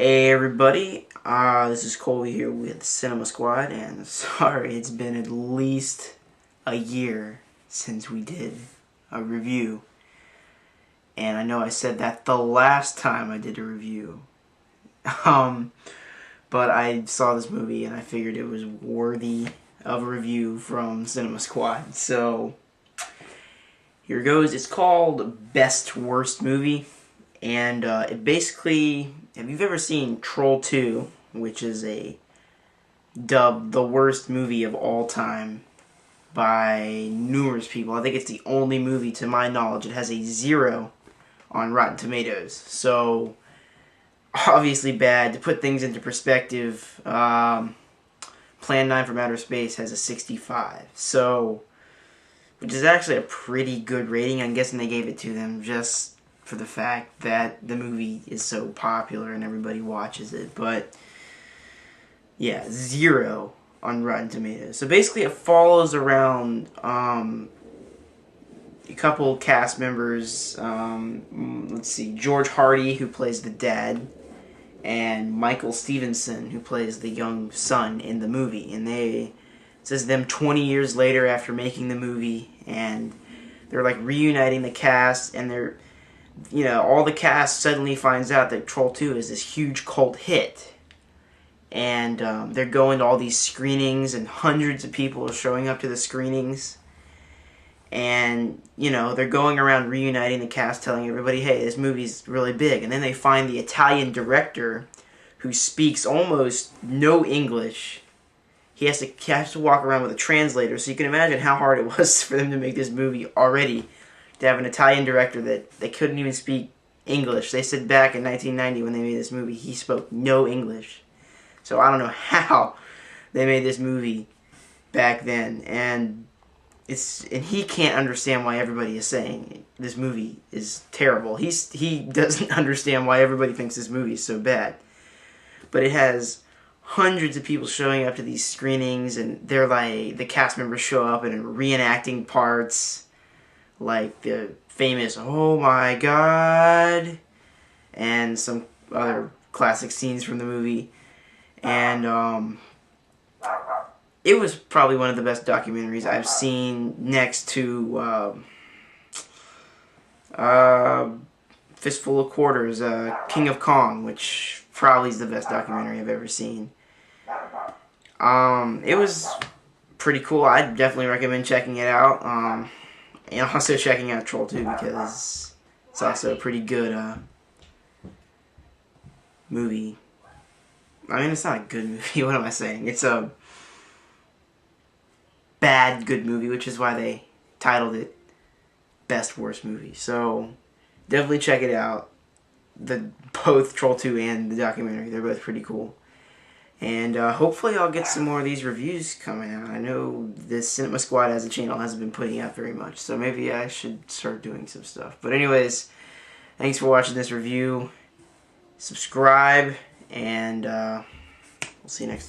Hey everybody, this is Colby here with Cinema Squad, and sorry it's been at least a year since we did a review. And I know I said that the last time I did a review. But I saw this movie and I figured it was worthy of a review from Cinema Squad. So, here goes. It's called Best Worst Movie. And it basically, if you've ever seen Troll 2, which is dubbed the worst movie of all time by numerous people. I think it's the only movie, to my knowledge, it has a 0 on Rotten Tomatoes. So, obviously bad. To put things into perspective, Plan 9 from Outer Space has a 65. So, which is actually a pretty good rating. I'm guessing they gave it to them just for the fact that the movie is so popular and everybody watches it. But yeah, 0 on Rotten Tomatoes. So basically it follows around a couple cast members. Let's see, George Hardy, who plays the dad, and Michael Stevenson, who plays the young son in the movie. And it says them 20 years later after making the movie, and they're like reuniting the cast, and all the cast suddenly finds out that Troll 2 is this huge cult hit. And they're going to all these screenings, and hundreds of people are showing up to the screenings. And, they're going around reuniting the cast, telling everybody, hey, this movie's really big. And then they find the Italian director who speaks almost no English. He has to walk around with a translator, so you can imagine how hard it was for them to make this movie already. To have an Italian director that they couldn't even speak English. They said back in 1990 when they made this movie, he spoke no English. So I don't know how they made this movie back then. And he can't understand why everybody is saying this movie is terrible. He doesn't understand why everybody thinks this movie is so bad. But it has hundreds of people showing up to these screenings, and they're like, the cast members show up and are reenacting parts, like the famous "Oh my God" and some other classic scenes from the movie. And it was probably one of the best documentaries I've seen, next to Fistful of Quarters, King of Kong, which probably is the best documentary I've ever seen. It was pretty cool. I'd definitely recommend checking it out. And also checking out Troll 2, because it's also a pretty good movie. I mean, it's not a good movie. What am I saying? It's a bad good movie, which is why they titled it Best Worst Movie. So definitely check it out. Both Troll 2 and the documentary, they're both pretty cool. And hopefully I'll get some more of these reviews coming out. I know this Cinema Squad as a channel hasn't been putting out very much, so maybe I should start doing some stuff. But anyways, thanks for watching this review. Subscribe, and we'll see you next time.